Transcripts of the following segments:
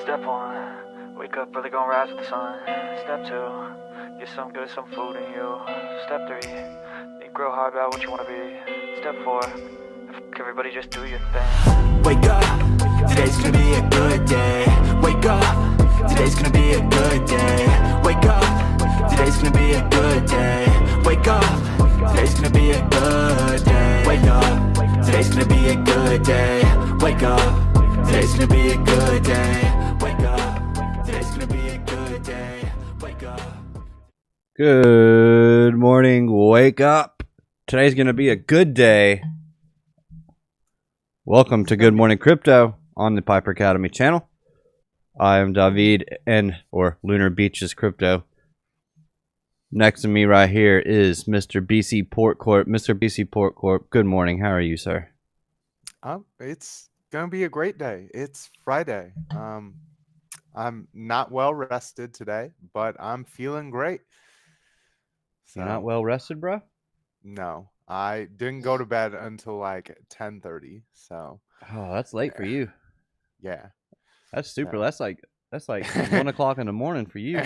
Step one, wake up early, gonna rise with the sun. Step two, get some good, some food in you. Step three, think real hard about what you wanna be. Step four, everybody just do your thing. Wake up, today's gonna be a good day. Wake up, today's gonna be a good day. Wake up, today's gonna be a good day. Wake up, today's gonna be a good day. Wake up, today's gonna be a good day. Wake up, today's gonna be a good day. Wake up, today's gonna be a good day. Wake up. Good morning, wake up. Today's going to be a good day. Welcome to Good Morning Crypto on the Piper Academy channel. I am David or Lunar Beaches Crypto. Next to me right here is Mr. BC Port Corp. Mr. BC Port Corp, good morning. How are you, sir? It's gonna be a great day. It's Friday. I'm not well rested today, but I'm feeling great. You're not well rested, bro? No, I didn't go to bed until like 10:30. So Oh, that's late for you. yeah, That's super. Yeah. That's like 1 o'clock in the morning for you.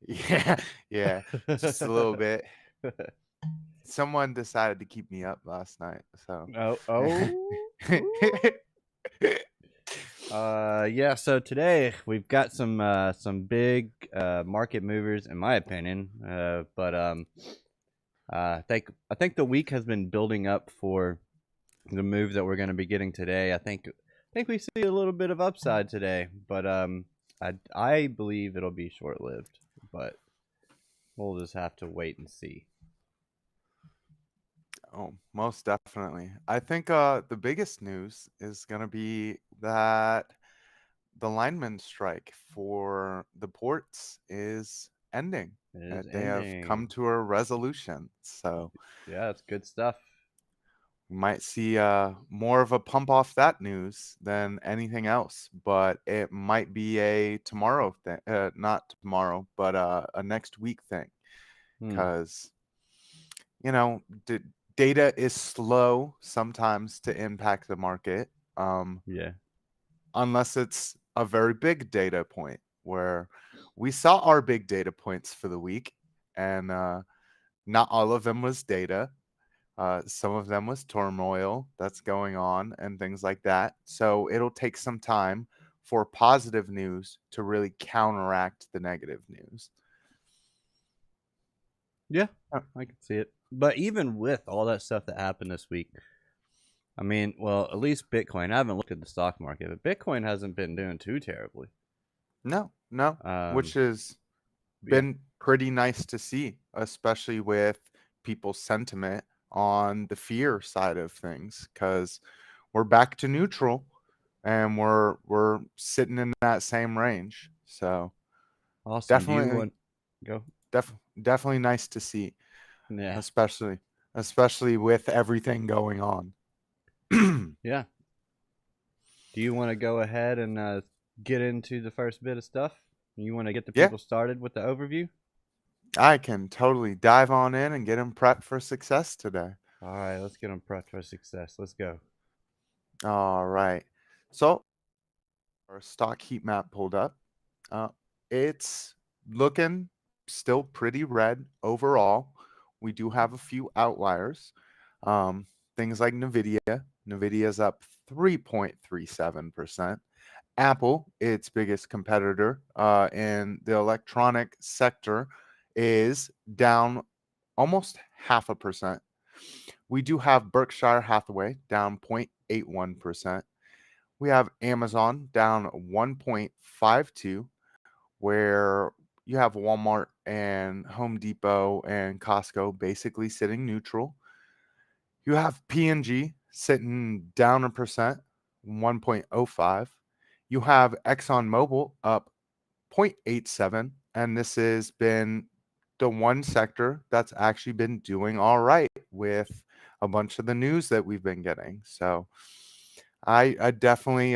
yeah, just a little bit. Someone decided to keep me up last night, so yeah, so today we've got some big market movers in my opinion. I think the week has been building up for the move that we're going to be getting today. I think we see a little bit of upside today, but I believe it'll be short-lived, but we'll just have to wait and see. Oh, most definitely. I think the biggest news is going to be that the lineman strike for the ports is ending. It is They have come ending. to a resolution. So Yeah, it's good stuff. we might see more of a pump off that news than anything else. But it might be a tomorrow thing, not tomorrow, but a next week thing. Because, data is slow sometimes to impact the market. Yeah. Unless it's a very big data point where we saw our big data points for the week, and not all of them was data. Some of them was turmoil that's going on and things like that. So it'll take some time for positive news to really counteract the negative news. Yeah, I can see it. But even with all that stuff that happened this week, I mean, well, at least Bitcoin. I haven't looked at the stock market, but Bitcoin hasn't been doing too terribly. No, which Yeah. has been pretty nice to see, especially with people's sentiment on the fear side of things, because we're back to neutral and we're sitting in that same range. So Awesome. Do you definitely want go? definitely nice to see, Yeah. especially with everything going on. Yeah. Do you want to go ahead and get into the first bit of stuff? You want to get the Yeah, people started with the overview? I can totally dive on in and get them prepped for success today. All right, let's get them prepped for success. Let's go. All right. So our stock heat map pulled up. It's looking still pretty red overall. We do have a few outliers. Things like NVIDIA. NVIDIA's up 3.37%. Apple, its biggest competitor in the electronic sector, is down almost 0.5%. We do have Berkshire Hathaway down 0.81%. We have Amazon down 1.52, where you have Walmart and Home Depot and Costco basically sitting neutral. You have P&G sitting down 1%, 1.05. You have ExxonMobil up 0.87, and this has been the one sector that's actually been doing all right with a bunch of the news that we've been getting. So I definitely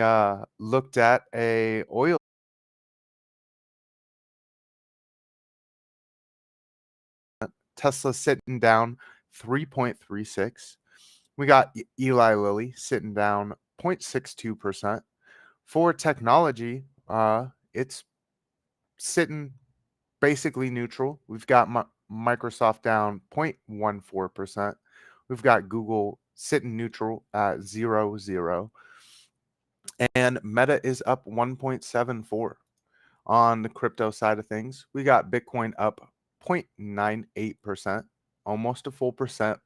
looked at a oil. Tesla sitting down 3.36. We got Eli Lilly sitting down 0.62%. For technology, it's sitting basically neutral. We've got Microsoft down 0.14%. We've got Google sitting neutral at 0.0. And Meta is up 1.74. On the crypto side of things, we got Bitcoin up 0.98%, almost a full percent.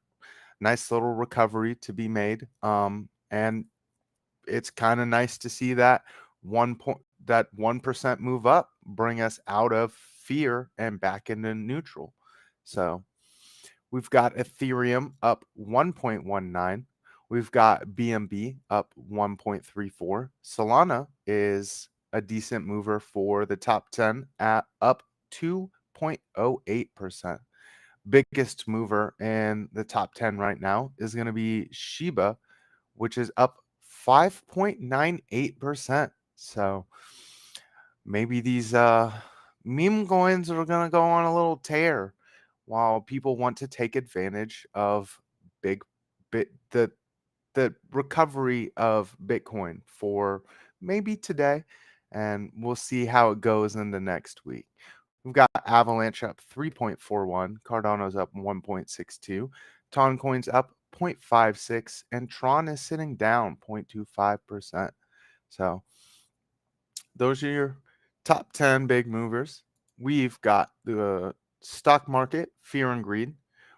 Nice little recovery to be made. And it's kind of nice to see that 1% move up, bring us out of fear and back into neutral. So we've got Ethereum up 1.19. We've got BNB up 1.34. Solana is a decent mover for the top 10 at up 2.08%. Biggest mover in the top 10 right now is going to be Shiba, which is up 5.98%. So maybe these meme coins are going to go on a little tear while people want to take advantage of big bit the recovery of Bitcoin for maybe today, and we'll see how it goes in the next week. We've got Avalanche up 3.41, Cardano's up 1.62, Toncoin's up 0.56, and Tron is sitting down 0.25%. So those are your top 10 big movers. We've got the stock market, fear and greed.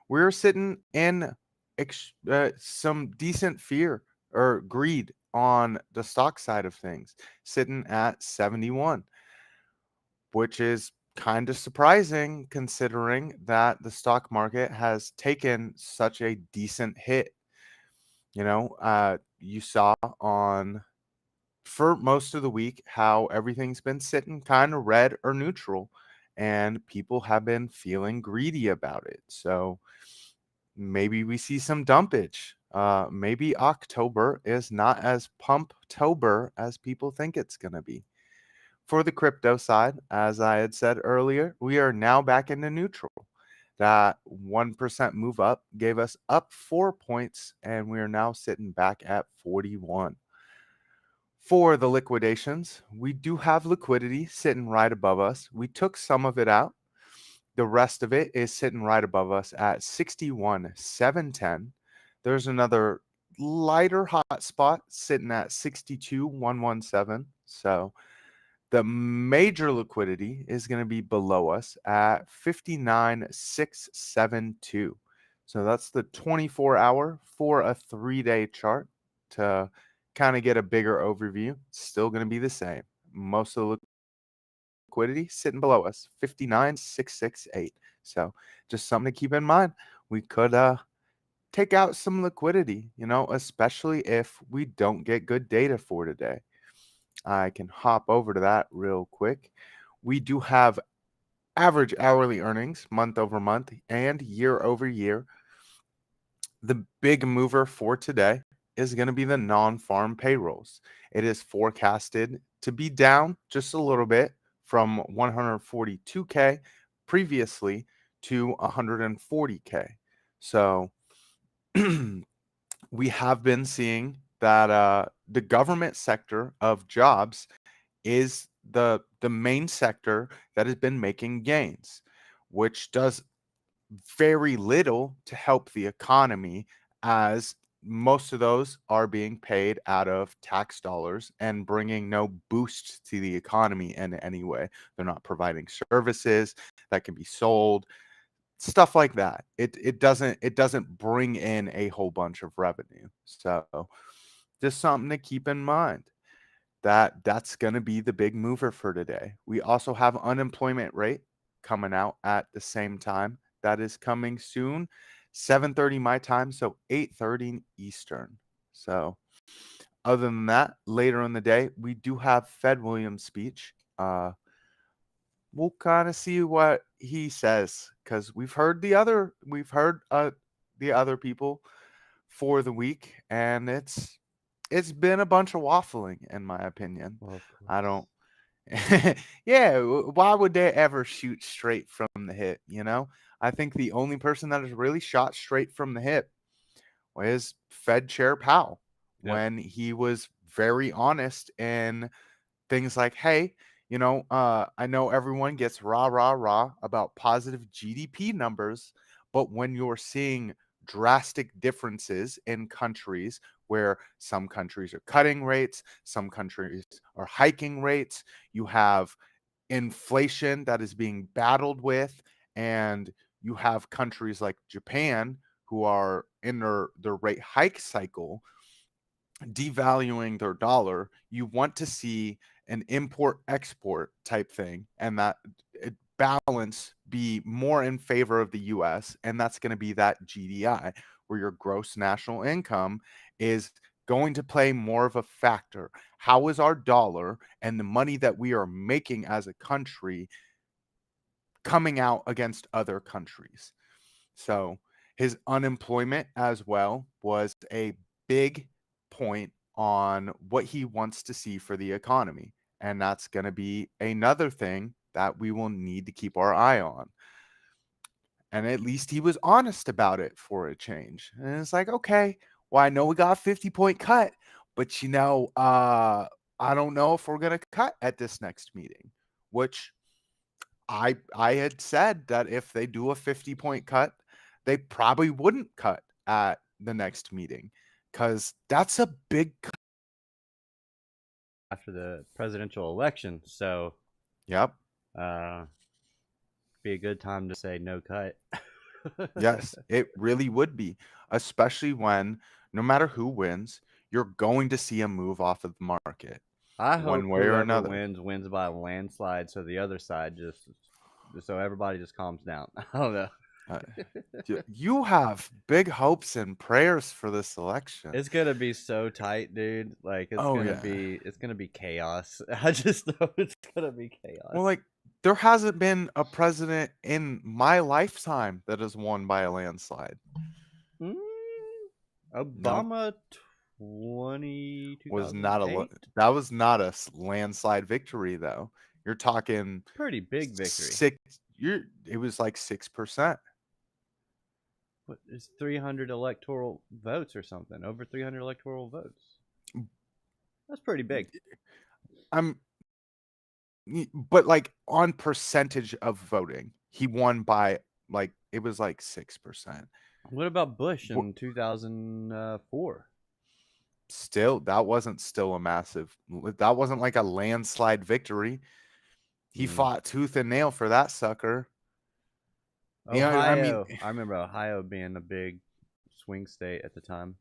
We're sitting in some decent fear or greed on the stock side of things, sitting at 71, which is kind of surprising considering that the stock market has taken such a decent hit. You saw on for most of the week how everything's been sitting kind of red or neutral, and people have been feeling greedy about it. So maybe we see some dumpage. Maybe October is not as pumptober as people think it's going to be. For the crypto side, as I had said earlier, we are now back into neutral. That 1% move up gave us up 4 points, and we are now sitting back at 41. For the liquidations, we do have liquidity sitting right above us. We took some of it out. The rest of it is sitting right above us at 61,710. There's another lighter hot spot sitting at 62,117. So the major liquidity is going to be below us at 59,672. So that's the 24-hour for a 3-day chart. To kind of get a bigger overview, still going to be the same. Most of the liquidity sitting below us, 59,668. So just something to keep in mind. We could take out some liquidity, especially if we don't get good data for today. I can hop over to that real quick. We do have average hourly earnings month over month and year over year. The big mover for today is going to be the non-farm payrolls. It is forecasted to be down just a little bit from 142K previously to 140K. So we have been seeing that the government sector of jobs is the main sector that has been making gains, which does very little to help the economy, as most of those are being paid out of tax dollars and bringing no boost to the economy in any way. They're not providing services that can be sold, stuff like that. It doesn't bring in a whole bunch of revenue. So just something to keep in mind. That's going to be the big mover for today. We also have unemployment rate coming out at the same time. That is coming soon, 7:30 my time, so 8:30 Eastern. So other than that, later in the day, we do have Fed Williams' speech. We'll kind of see what he says, because we've heard the other people for the week, and it's been a bunch of waffling, in my opinion. Well, of I course. don't. Yeah, why would they ever shoot straight from the hip? I think the only person that has really shot straight from the hip was Fed Chair Powell, Yep. when he was very honest in things like, hey, I know everyone gets rah, rah, rah about positive GDP numbers, but when you're seeing drastic differences in countries where some countries are cutting rates, some countries are hiking rates, you have inflation that is being battled with, and you have countries like Japan who are in their rate hike cycle devaluing their dollar. You want to see an import export type thing, and that balance be more in favor of the US, and that's going to be that GDI, where your gross national income is going to play more of a factor. How is our dollar and the money that we are making as a country coming out against other countries? So his unemployment as well was a big point on what he wants to see for the economy. And that's going to be another thing that we will need to keep our eye on. And at least he was honest about it for a change. And it's like, okay, well, I know we got a 50-point cut, but I don't know if we're going to cut at this next meeting, which I had said that if they do a 50-point cut, they probably wouldn't cut at the next meeting, because that's a big cut. After the presidential election, so Yep. uh, be a good time to say no cut. Yes, it really would be, especially when no matter who wins, you're going to see a move off of the market I hope one way or whoever another. wins by a landslide, so the other side just so everybody just calms down. I don't know. Uh, you have big hopes and prayers for this election. It's gonna be so tight, dude. Like Oh yeah. it's gonna be chaos. I just know it's gonna be Well, chaos. like there hasn't been a president in my lifetime that has won by a landslide. Mm, Nope. Obama 20 two Was thousand not eight. that was not a landslide victory though. You're talking Pretty big victory. six. It was like 6%. What is 300 electoral votes or something? Over 300 electoral votes. That's pretty big. I'm but like on percentage of voting, he won by like it was like 6%. What about Bush in 2004? Still, that wasn't still a massive. That wasn't like a landslide victory. He Mm. fought tooth and nail for that sucker. I mean, Ohio. I remember Ohio being a big swing state at the time.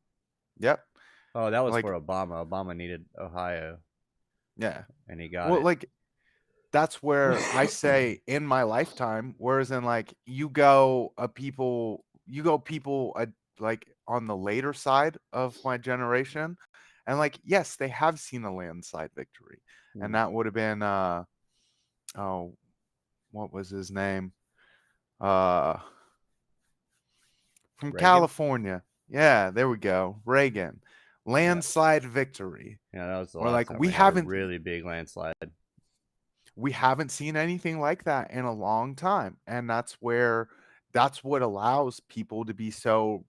yep. Oh, that was Like, for Obama. Obama needed Ohio, yeah. and he got Well, it. like that's where I say in my lifetime, whereas in like you go people like on the later side of my generation, and like yes, they have seen a landslide victory, and Hmm. that would have been oh, what was his name? Uh from Reagan. California. Yeah, there we go. Reagan. Yeah, Landslide victory. yeah, that was the Or last like time we we had a haven't really big landslide. we haven't seen anything like that in a long time. And that's what allows people to be so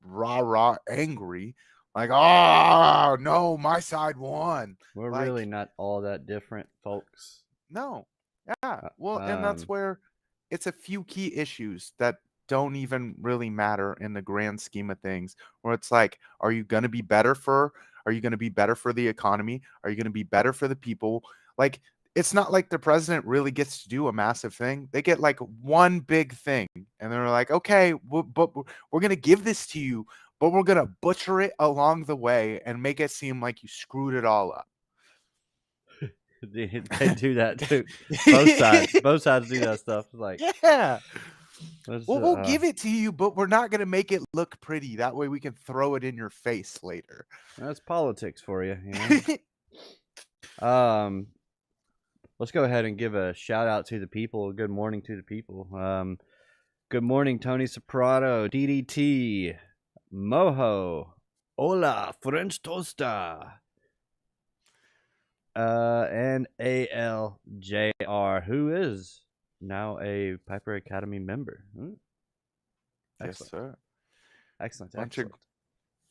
rah rah angry. Like, oh no, my side won. We're really Like, not all that different, folks. no. Yeah. Uh, Well, and that's Um, where it's a few key issues that don't even really matter in the grand scheme of things, where it's like, are you going to be better for the economy? Are you going to be better for the people? Like, it's not like the president really gets to do a massive thing. They get like one big thing, and they're like, okay, but we're going to give this to you, but we're going to butcher it along the way and make it seem like you screwed it all up. they do that too. Both sides do that stuff. It's like, Yeah. let's, Well, we'll give it to you, but we're not going to make it look pretty. That way we can throw it in your face later. that's politics for you, you know. Let's go ahead and give a shout out to the people. Good morning to the people. Good morning, Tony Soprato, DDT, Moho, Hola, French Toasta, and ALJR, who is now a Piper Academy member. Yes, Excellent. sir. Excellent. Bunch of Excellent.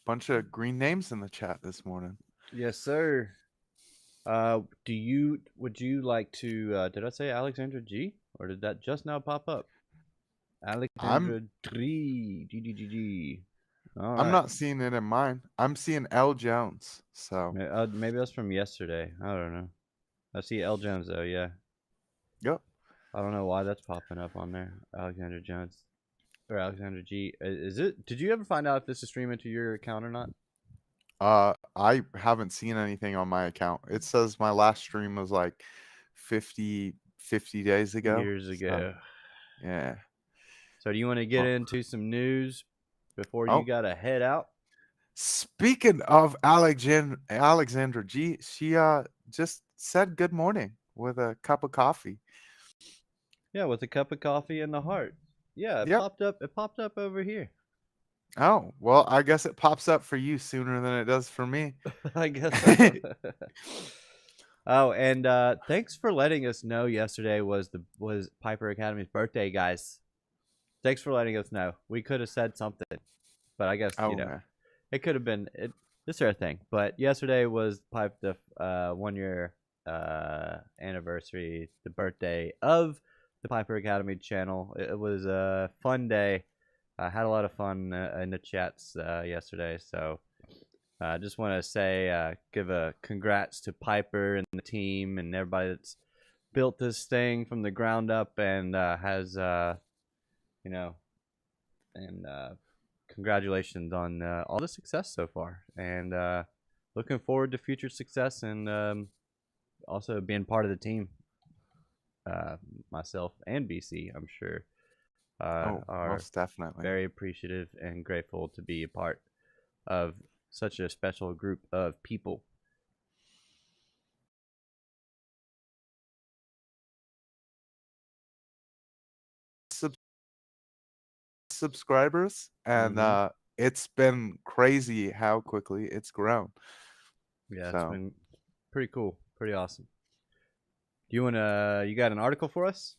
bunch of green names in the chat this morning. Yes, sir. Would you like to? Did I say Alexandra G, or did that just now pop up? I'm Alexandra G. All I'm right. not seeing it in mine. I'm seeing L Jones. So Maybe that's from yesterday. I don't know. I see L Jones though. Yeah. yep. I don't know why that's popping up on there. Alexander Jones or Alexander G. Is it? Did you ever find out if this is streaming to your account or not? I haven't seen anything on my account. It says my last stream was like 50 days ago. Years So ago. yeah. So do you want to get Oh, into some news before you oh, gotta head out? speaking of Alexandra G, she just said good morning with a cup of coffee. Yeah, with a cup of coffee in the heart. Yeah, it Yep. popped up. It popped up over here. Oh, well, I guess it pops up for you sooner than it does for me. I guess so. Oh, and thanks for letting us know yesterday was Piper Academy's birthday, guys. Thanks for letting us know. We could have said something, but I guess Oh man. it could have been this sort of thing. But yesterday was the 1 year anniversary, the birthday of the Piper Academy channel. It was a fun day. I had a lot of fun in the chats yesterday, so I just want to say, give a congrats to Piper and the team and everybody that's built this thing from the ground up and has, you know, and congratulations on all the success so far. And looking forward to future success and also being part of the team. Myself and BC, I'm sure, Oh, are most definitely. very appreciative and grateful to be a part of such a special group of people. Subscribers, and Mm-hmm. it's been crazy how quickly it's grown. Yeah, it's So been pretty cool, pretty awesome. Do you wanna? You got an article for us?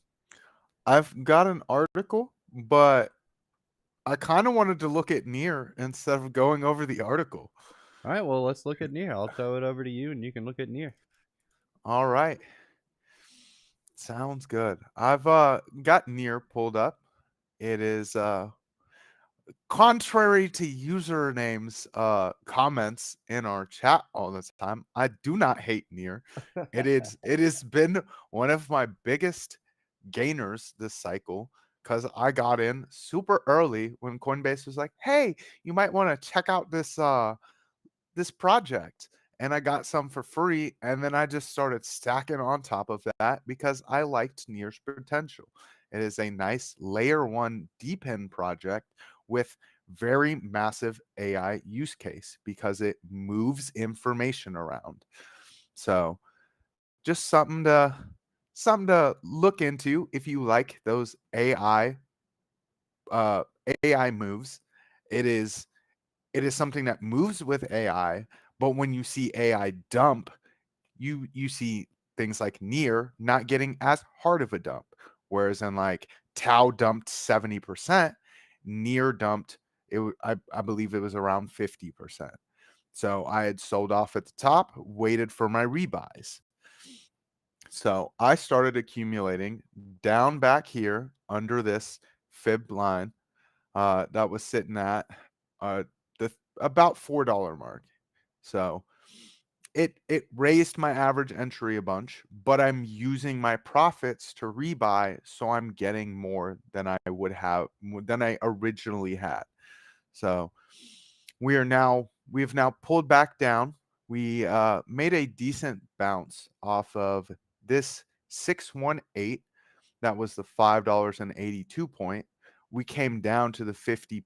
I've got an article, but I kind of wanted to look at near instead of going over the article. All right, well, let's look at near. I'll throw it over to you, and you can look at near. All right. Sounds good. I've got near pulled up. It is contrary to usernames comments in our chat all the time. I do not hate near. It has been one of my biggest gainers this cycle because I got in super early when Coinbase was like, "Hey, you might want to check out this project." And I got some for free, and then I just started stacking on top of that because I liked Near's potential. It is a nice layer one depend project with very massive AI use case because it moves information around. So just something to look into if you like those uh AI moves. It is it is something that moves with AI, but when you see AI dump, you see things like near not getting as hard of a dump. Whereas in like Tau dumped 70%, near dumped I believe it was around 50%. So I had sold off at the top, waited for my rebuys. So I started accumulating down back here under this fib line that was sitting at uh, the about $4 mark. So it raised my average entry a bunch, but I'm using my profits to rebuy, so I'm getting more than I would have than I originally had. So we've now pulled back down. We made a decent bounce off of this 618. That was the $5.82 point. We came down to the 50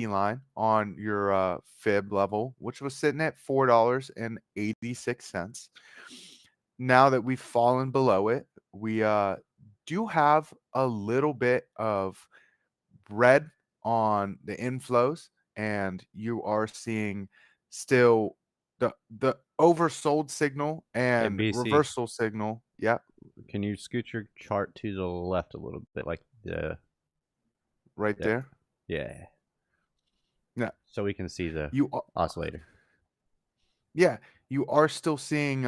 line on your fib level, which was sitting at $4.86. Now that we've fallen below it, we do have a little bit of red on the inflows, and you are seeing still the oversold signal Hey, and BC, reversal signal. Yeah, can you scoot your chart to the left a little bit, like right there? there. Yeah, Yeah, so we can see the you are, oscillator. yeah, you are still seeing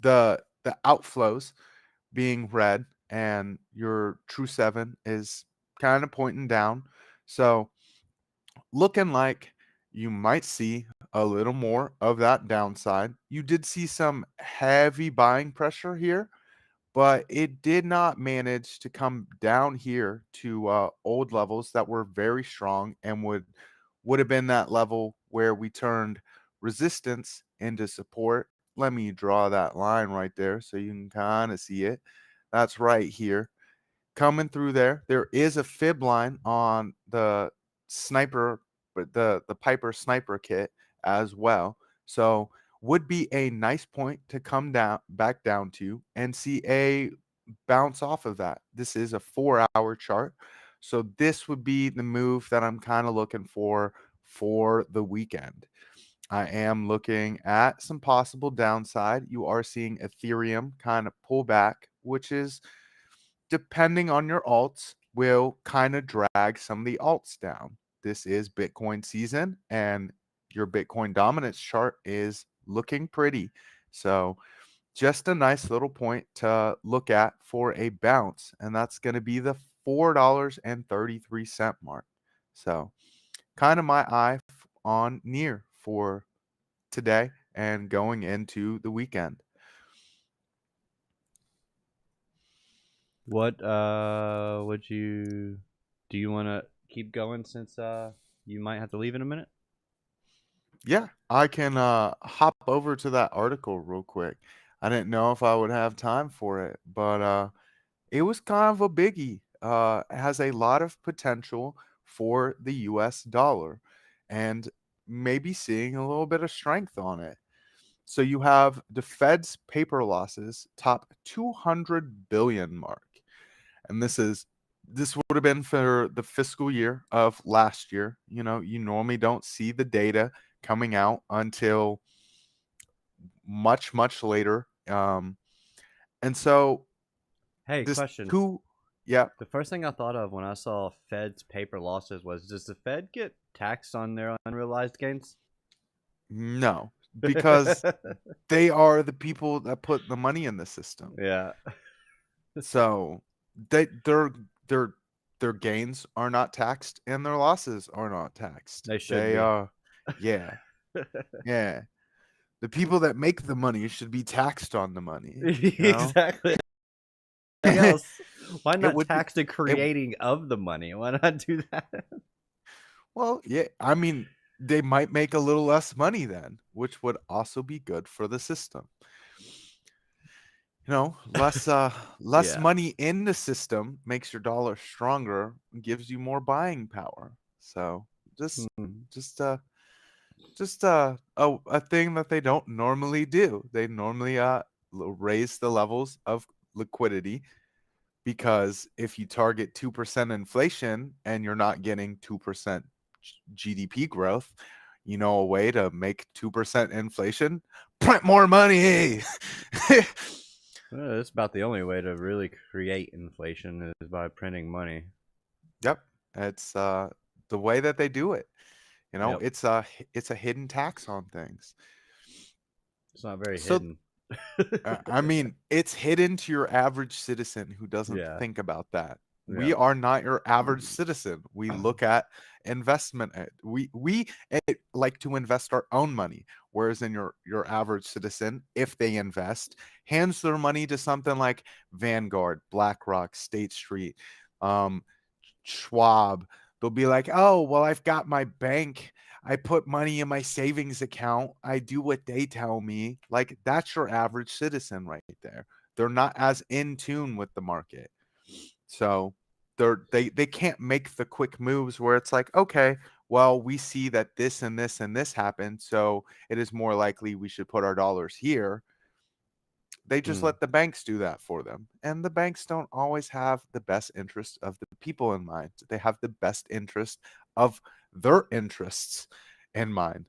the outflows being red, and your true 7 is kind of pointing down. So looking like you might see a little more of that downside. You did see some heavy buying pressure here, but it did not manage to come down here to old levels that were very strong and would have been that level where we turned resistance into support. Let me draw that line right there so you can kind of see it. That's right here coming through there. There is a fib line on the sniper, but the Piper sniper kit as well. So would be a nice point to come down back down to and see a bounce off of that. This is a 4-hour chart. So this would be the move that I'm kind of looking for the weekend. I am looking at some possible downside. You are seeing Ethereum kind of pull back, which is depending on your alts, will kind of drag some of the alts down. This is Bitcoin season, and your Bitcoin dominance chart is looking pretty. So, just a nice little point to look at for a bounce, and that's going to be the $4.33 mark. So, kind of my eye on near for today and going into the weekend. What would you do? You want to keep going since you might have to leave in a minute? Yeah, I can hop over to that article real quick. I didn't know if I would have time for it, but it was kind of a biggie. It has a lot of potential for the US dollar and maybe seeing a little bit of strength on it. So you have the Fed's paper losses top 200 billion mark. And this would have been for the fiscal year of last year. You know, you normally don't see the data coming out until much later. And so Hey, this question. two, yeah, The first thing I thought of when I saw Fed's paper losses was, does the Fed get taxed on their unrealized gains? no, because they are the people that put the money in the system. Yeah. So they their their gains are not taxed and their losses are not taxed. They should They be. are, yeah, yeah. The people that make the money should be taxed on the money, you know? Exactly. Anything else? Why It not would be tax the it creating of the money? Why not do that? well, yeah, I mean, they might make a little less money then, which would also be good for the system. You know, less Yeah. money in the system makes your dollar stronger, gives you more buying power. So, just Hmm. just uh a thing that they don't normally do. They normally raise the levels of liquidity, because if you target 2% inflation and you're not getting 2% GDP growth, you know a way to make 2% inflation? Print more money. That's about the only way to really create inflation is by printing money. Yep. It's the way that they do it. You know, Yep. it's a hidden tax on things. It's not very So hidden. I mean, it's hidden to your average citizen who doesn't Yeah. think about that. We Yep. are not your average citizen. We look at investment. We like to invest our own money, whereas in your average citizen, if they invest, hands their money to something like Vanguard, BlackRock, State Street, um, Schwab. They'll be like, "Oh, well, I've got my bank. I put money in my savings account. I do what they tell me." Like, that's your average citizen right there. They're not as in tune with the market. So they can't make the quick moves where it's like, okay, well, we see that this and this and this happened, so it is more likely we should put our dollars here. They just Hmm. let the banks do that for them. And the banks don't always have the best interest of the people in mind. They have the best interest of their interests in mind,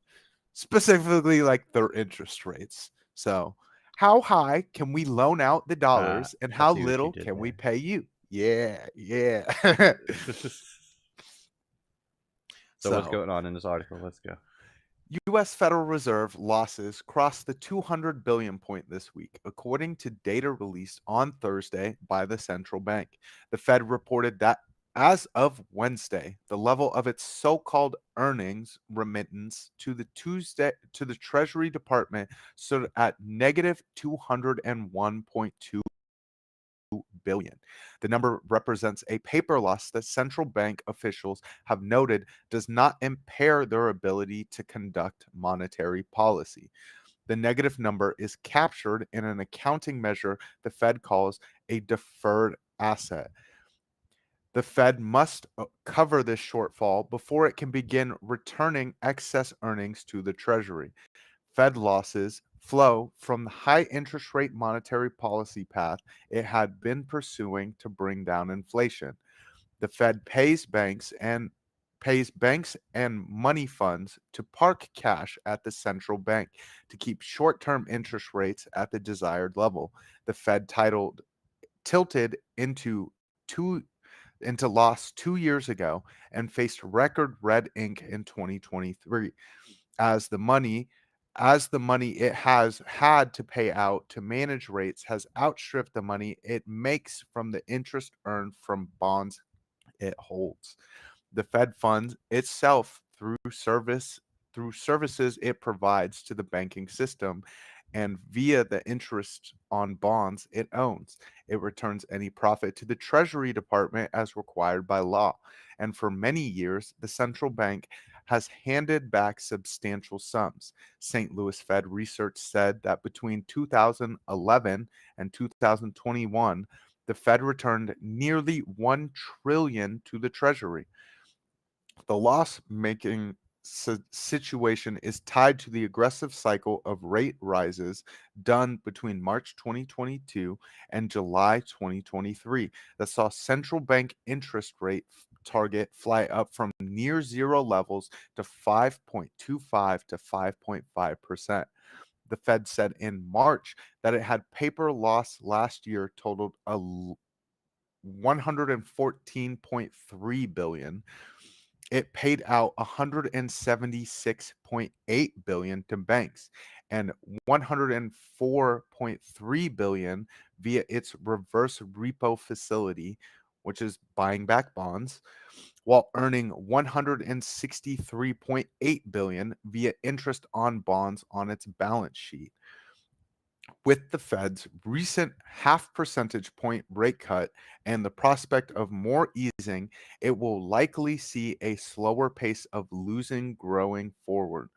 specifically like their interest rates. So, how high can we loan out the dollars and I how see what you little did can we there. pay you? Yeah, yeah. So what's So, going on in this article? Let's go. U.S. Federal Reserve losses crossed the 200 billion point this week, according to data released on Thursday by the central bank. The Fed reported that as of Wednesday, the level of its so-called earnings remittance to the Treasury Department stood at negative 201.2 billion. The number represents a paper loss that central bank officials have noted does not impair their ability to conduct monetary policy. The negative number is captured in an accounting measure the Fed calls a deferred asset. The Fed must cover this shortfall before it can begin returning excess earnings to the Treasury. Fed losses flow from the high interest rate monetary policy path it had been pursuing to bring down inflation. The Fed pays banks and money funds to park cash at the central bank to keep short-term interest rates at the desired level. The Fed tilted into loss 2 years ago and faced record red ink in 2023 as the money it has had to pay out to manage rates has outstripped the money it makes from the interest earned from bonds it holds. The Fed funds itself through services it provides to the banking system and via the interest on bonds it owns. It returns any profit to the Treasury Department as required by law. And for many years, the central bank has handed back substantial sums. St. Louis Fed research said that between 2011 and 2021, the Fed returned nearly 1 trillion to the Treasury. The loss making situation is tied to the aggressive cycle of rate rises done between March 2022 and July 2023 that saw central bank interest rate target fly up from near zero levels to 5.25 to 5.5%. The Fed said in March that it had paper loss last year totaled 114.3 billion. It paid out 176.8 billion to banks and 104.3 billion via its reverse repo facility, which is buying back bonds, while earning 163.8 billion via interest on bonds on its balance sheet. With the Fed's recent half percentage point rate cut and the prospect of more easing, it will likely see a slower pace of losing growing forward,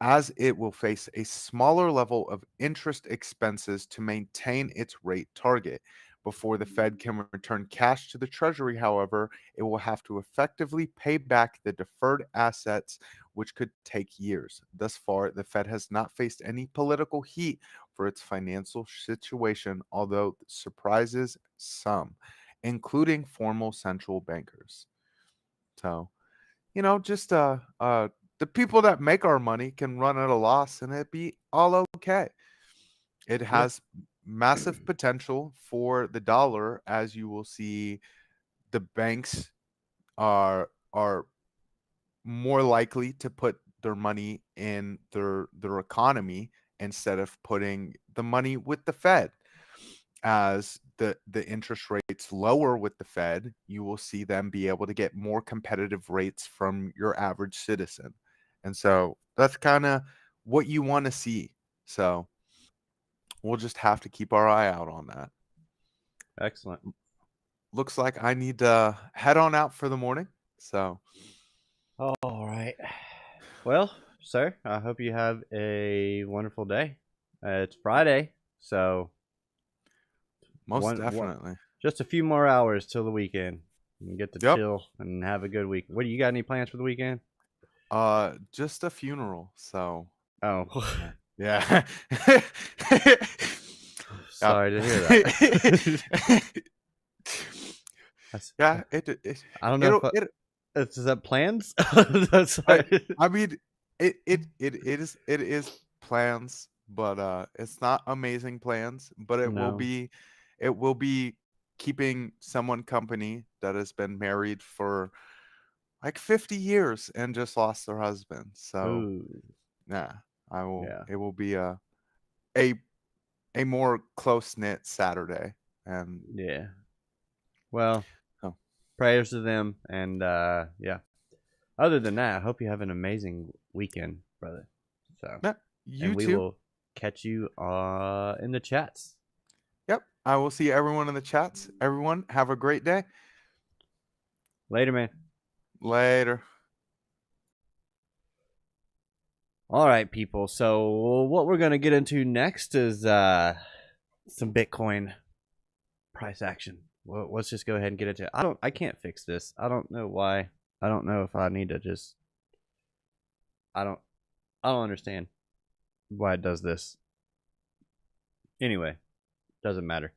as it will face a smaller level of interest expenses to maintain its rate target. Before the Fed can return cash to the Treasury, however, it will have to effectively pay back the deferred assets, which could take years. Thus far, the Fed has not faced any political heat for its financial situation, although it surprises some, including formal central bankers. So, just the people that make our money can run at a loss and it be all okay. It Yeah. has massive potential for the dollar, as you will see the banks are more likely to put their money in their economy instead of putting the money with the Fed. As the interest rates lower with the Fed, you will see them be able to get more competitive rates from your average citizen. And so that's kind of what you want to see. So we'll just have to keep our eye out on that. Excellent. Looks like I need to head on out for the morning. So All right. Well, sir, I hope you have a wonderful day. It's Friday, so most one definitely. just a few more hours till the weekend. You can get to Yep. chill and have a good week. What do you got? Any plans for the weekend? Just a funeral. So Oh, yeah. Yeah. sorry to hear that. That's, Yeah, I don't know it'll if it is that plans. I Sorry. I mean it is plans, but it's not amazing plans, but No. it will be keeping someone company that has been married for, like 50 years and just lost their husband. So Ooh, yeah, I will. yeah, It will be a a more close knit Saturday. And yeah. Well, oh, prayers to them, and yeah. Other than that, I hope you have an amazing weekend, brother. So, yeah, and you we too. will catch you in the chats. Yep. I will see everyone in the chats. Everyone, have a great day. Later, man. Later. All right, people. So what we're gonna get into next is some Bitcoin price action. Well, let's just go ahead and get into it. I can't fix this. I don't know why. I don't know if I need to just. I don't. I don't understand why it does this. Anyway, doesn't matter.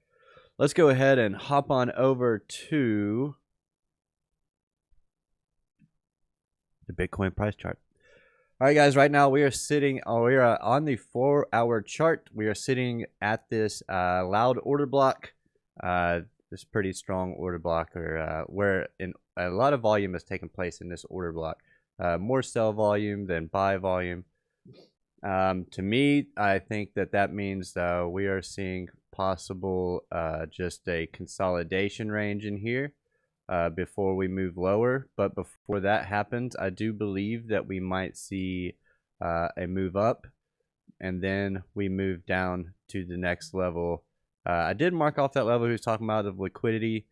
Let's go ahead and hop on over to the Bitcoin price chart. All right, guys. Right now we are sitting. We are on the 4-hour chart. We are sitting at this loud order block. This pretty strong order block, or where a lot of volume has taken place in this order block. More sell volume than buy volume. To me, I think that means we are seeing possible just a consolidation range in here before we move lower. But before that happens, I do believe that we might see a move up, and then we move down to the next level. I did mark off that level he was talking about of liquidity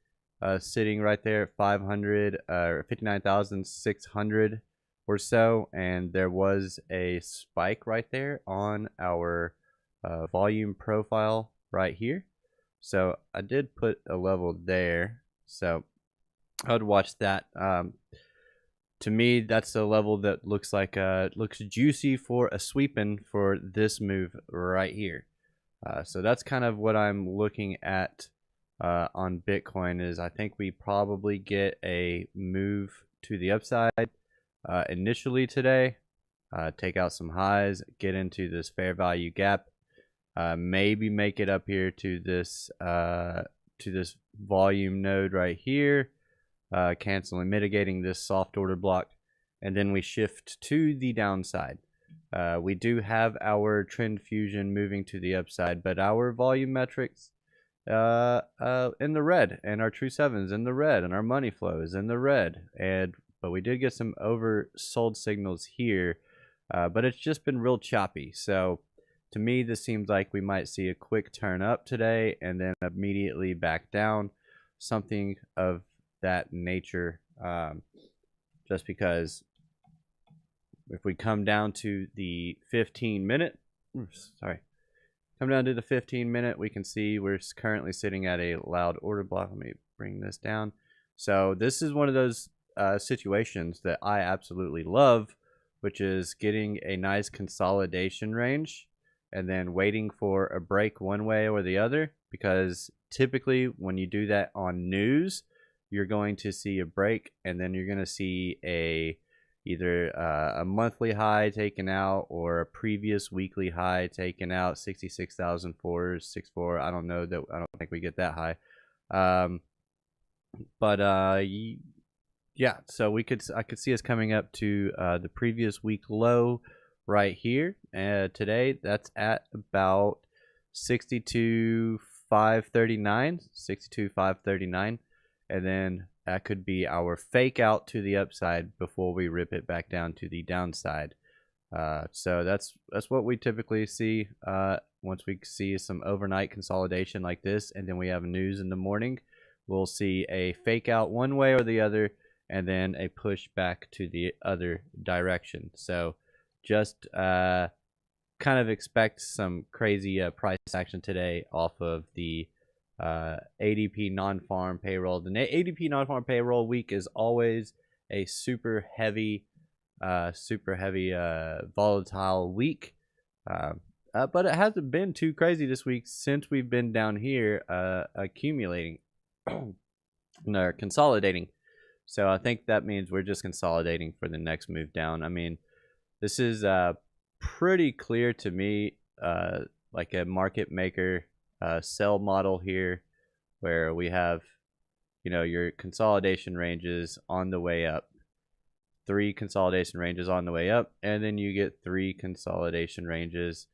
sitting right there at 500 or 59,600 or so, and there was a spike right there on our volume profile right here. So I did put a level there, so I would watch that. To me, that's a level that looks like looks juicy for a sweeping for this move right here. So that's kind of what I'm looking at on Bitcoin. Is I think we probably get a move to the upside initially today. Take out some highs, get into this fair value gap, maybe make it up here to this volume node right here. Canceling, mitigating this soft order block, and then we shift to the downside. We do have our trend fusion moving to the upside, but our volume metrics in the red, and our true sevens in the red, and our money flow is in the red. But we did get some oversold signals here, but it's just been real choppy. So to me, this seems like we might see a quick turn up today and then immediately back down, something of that nature, just because if we come down to the 15-minute, come down to the 15-minute, we can see we're currently sitting at a loud order block. Let me bring this down. So this is one of those situations that I absolutely love, which is getting a nice consolidation range and then waiting for a break one way or the other, because typically when you do that on news, you're going to see a break, and then you're going to see either a monthly high taken out or a previous weekly high taken out. 66,464. I don't know that. I don't think we get that high. Yeah. So I could see us coming up to the previous week low right here. Today that's at about 62,539. 62,539. And then that could be our fake out to the upside before we rip it back down to the downside. So that's what we typically see once we see some overnight consolidation like this, and then we have news in the morning. We'll see a fake out one way or the other, and then a push back to the other direction. So just kind of expect some crazy price action today off of the ADP non-farm payroll. The ADP non-farm payroll week is always a super heavy volatile week, but it hasn't been too crazy this week since we've been down here accumulating or consolidating. So I think that means we're just consolidating for the next move down. I mean, this is pretty clear to me, like a market maker sell model here, where we have, your consolidation ranges on the way up, 3 consolidation ranges on the way up, and then you get 3 consolidation ranges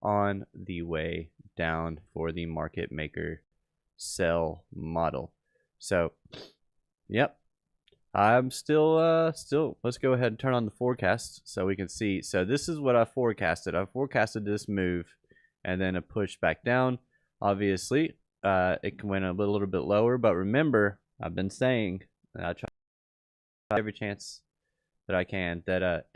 on the way down for the market maker sell model. So, yep. I'm still let's go ahead and turn on the forecast so we can see. So this is what I forecasted. I forecasted this move and then a push back down. Obviously, it went a little bit lower, but remember, I've been saying, and I try every chance that I can, that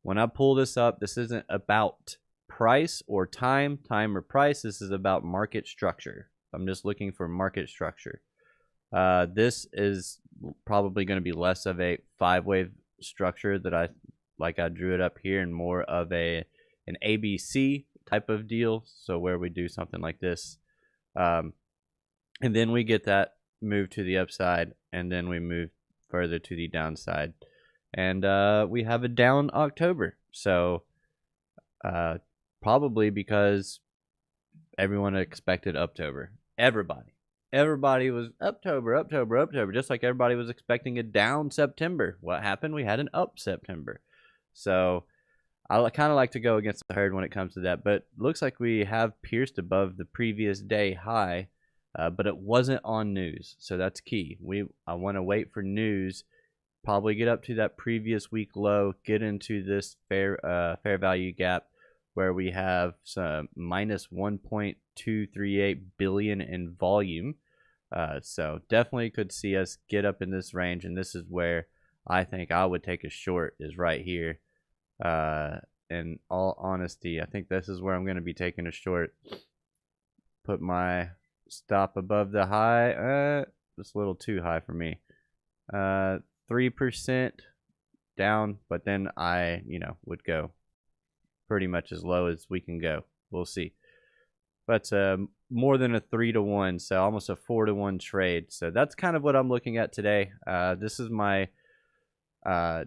when I pull this up, this isn't about price or time or price. This is about market structure. I'm just looking for market structure. This is probably going to be less of a 5-wave structure that I drew it up here, and more of an ABC type of deal. So where we do something like this, and then we get that move to the upside, and then we move further to the downside, and we have a down October. So probably because everyone expected October. Everybody was October, just like everybody was expecting a down September. What happened? We had an up September. So I kind of like to go against the herd when it comes to that, but looks like we have pierced above the previous day high, but it wasn't on news, so that's key. I want to wait for news, probably get up to that previous week low, get into this fair value gap where we have some minus 1.238 billion in volume. So definitely could see us get up in this range, and this is where I think I would take a short, is right here. In all honesty, I think this is where I'm going to be taking a short. Put my stop above the high. It's a little too high for me. 3% down, but then I, would go pretty much as low as we can go. We'll see. But more than a 3-to-1, so almost a 4-to-1 trade. So that's kind of what I'm looking at today. This is my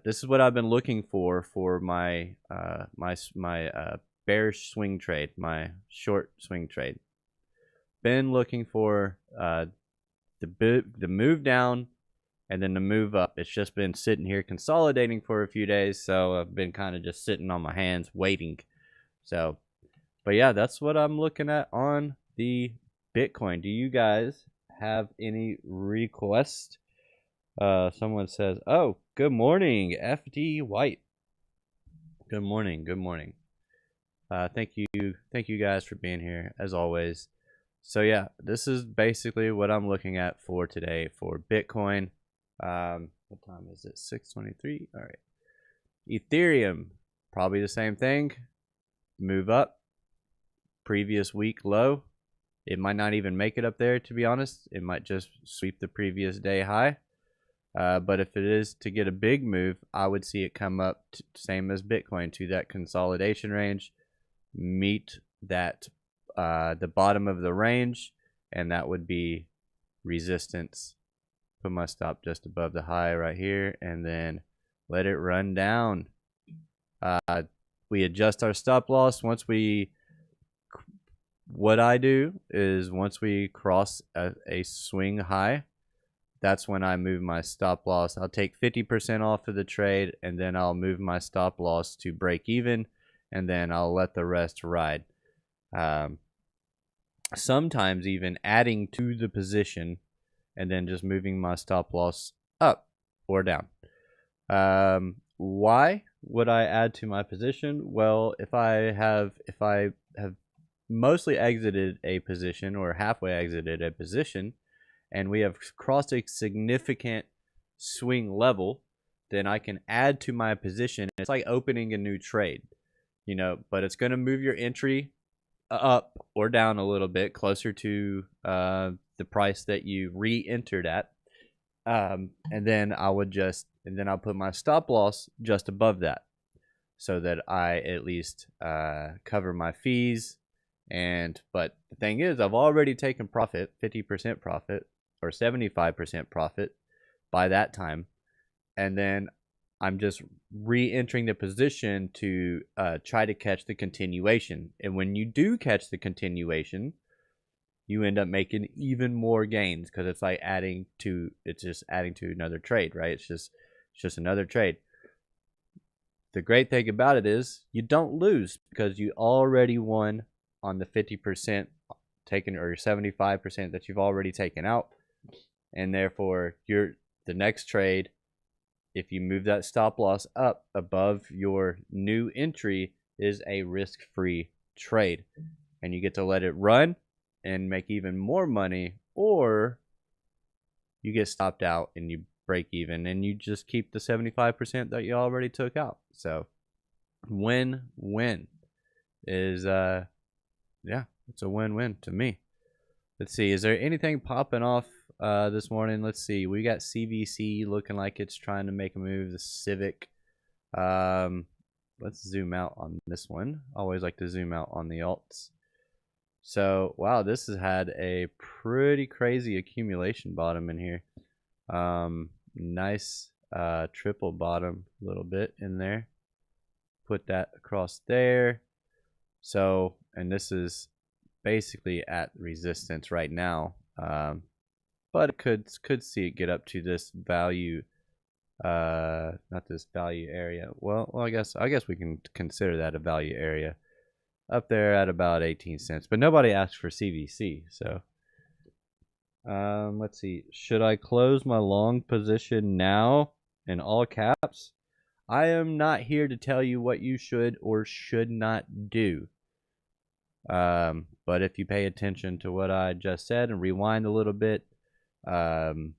this is what I've been looking for my bearish swing trade, my short swing trade. Been looking for the move down and then the move up. It's just been sitting here consolidating for a few days, so I've been kind of just sitting on my hands waiting. So, but yeah, that's what I'm looking at on the Bitcoin. Do you guys have any requests? Someone says, "Oh, good morning, FD White." Good morning. Good morning. Thank you guys for being here as always. So yeah, this is basically what I'm looking at for today for Bitcoin. What time is it? 6:23. All right. Ethereum, probably the same thing. Move up. Previous week low. It might not even make it up there, to be honest. It might just sweep the previous day high. But if it is to get a big move, I would see it come up, same as Bitcoin, to that consolidation range, meet that the bottom of the range, and that would be resistance. Put my stop just above the high right here, and then let it run down. We adjust our stop loss once we. What I do is once we cross a swing high, that's when I move my stop loss. I'll take 50% off of the trade, and then I'll move my stop loss to break even, and then I'll let the rest ride. Sometimes even adding to the position and then just moving my stop loss up or down. Why would I add to my position? Well, if I have mostly exited a position or halfway exited a position, and we have crossed a significant swing level, then I can add to my position. It's like opening a new trade, but it's going to move your entry up or down a little bit closer to the price that you re-entered at. And then I'll put my stop loss just above that so that I at least cover my fees. But the thing is, I've already taken profit, 50% profit or 75% profit by that time. And then I'm just re-entering the position to try to catch the continuation. And when you do catch the continuation, you end up making even more gains because it's just adding to another trade, right? It's just another trade. the great thing about it is you don't lose because you already won on the 50% taken or 75% that you've already taken out. And therefore, the next trade, if you move that stop loss up above your new entry, is a risk-free trade. And you get to let it run and make even more money, or you get stopped out and you break even and you just keep the 75% that you already took out. So win-win is yeah, it's a win-win to me. Let's see, is there anything popping off this morning? Let's see, we got CVC looking like it's trying to make a move. The Civic, let's zoom out on this one. Always like to zoom out on the alts. So wow, this has had a pretty crazy accumulation bottom in here. Nice triple bottom a little bit in there. Put that across there. So, and this is basically at resistance right now, but it could see it get up to this value, not this value area. Well, I guess we can consider that a value area up there at about 18 cents. But nobody asked for CVC, so let's see. Should I close my long position now in all caps? I am not here to tell you what you should or should not do. But if you pay attention to what I just said and rewind a little bit, the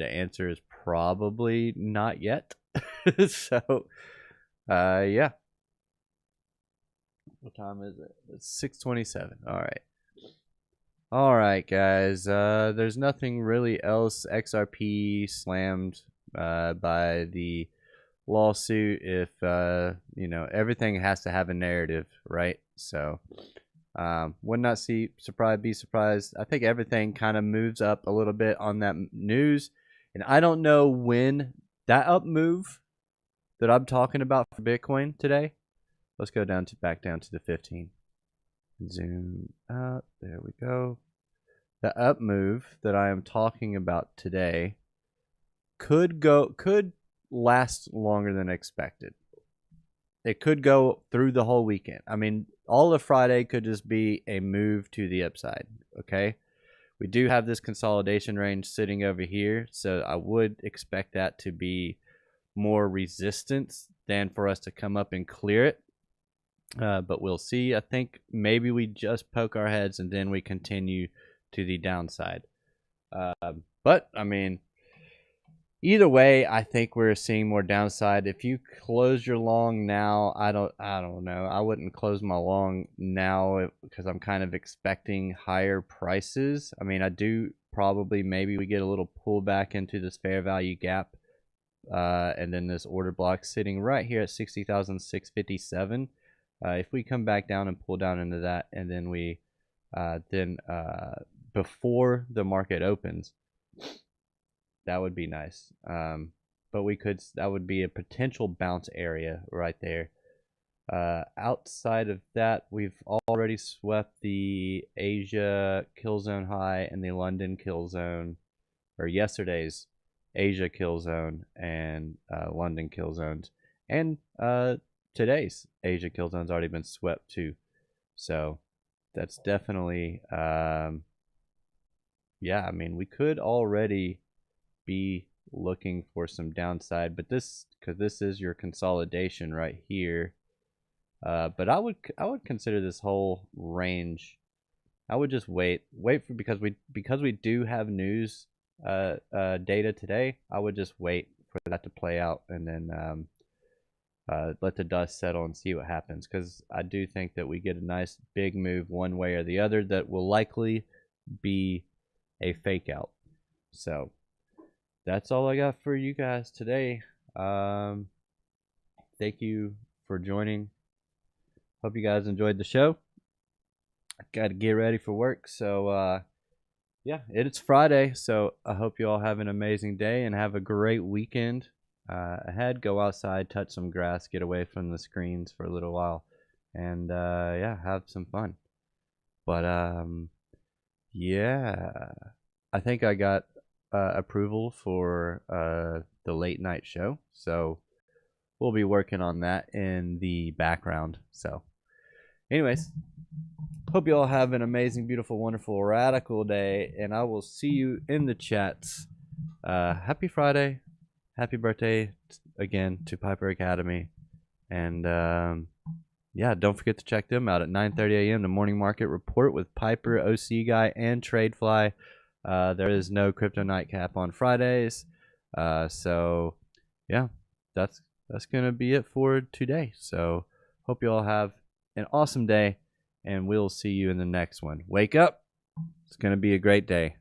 answer is probably not yet. So, yeah. What time is it? It's 6:27. All right, guys. There's nothing really else. XRP slammed by the lawsuit. If you know, everything has to have a narrative, right? So would not be surprised. I think everything kind of moves up a little bit on that news, and I don't know when that up move that I'm talking about for Bitcoin today. Let's go back down to the 15. Zoom out. There we go. The up move that I am talking about today could last longer than expected. It could go through the whole weekend. I mean, all of Friday could just be a move to the upside. Okay, we do have this consolidation range sitting over here, so I would expect that to be more resistance than for us to come up and clear it. But we'll see. I think maybe we just poke our heads and then we continue to the downside. But I mean, either way, I think we're seeing more downside. If you close your long now, I don't know. I wouldn't close my long now because I'm kind of expecting higher prices. I mean, I do probably maybe we get a little pullback into this fair value gap, and then this order block sitting right here at 60,657. If we come back down and pull down into that, and then we before the market opens, that would be nice. But that would be a potential bounce area right there. Outside of that, we've already swept the Asia kill zone high and the London kill zone, or yesterday's Asia kill zone and London kill zones, and today's Asia kill zone's already been swept too. So that's definitely yeah, I mean, we could already be looking for some downside, but because this is your consolidation right here, but I would consider this whole range. I would just wait for because we do have news data today. I would just wait for that to play out and then let the dust settle and see what happens, because I do think that we get a nice big move one way or the other that will likely be a fake out. So that's all I got for you guys today. Thank you for joining. Hope you guys enjoyed the show. I got to get ready for work, so yeah, it's Friday, so I hope you all have an amazing day and have a great weekend ahead. Go outside, touch some grass, get away from the screens for a little while, and yeah, have some fun. But yeah, I think I got approval for the late night show. So we'll be working on that in the background. So anyways, hope you all have an amazing, beautiful, wonderful, radical day, and I will see you in the chats. Happy Friday. Happy birthday again to Piper Academy. And yeah, don't forget to check them out at 9:30 a.m. The Morning Market Report with Piper, OC Guy, and Tradefly. There is no Crypto Nightcap on Fridays. So yeah, that's gonna be it for today. So hope you all have an awesome day, and we'll see you in the next one. Wake up! It's gonna be a great day.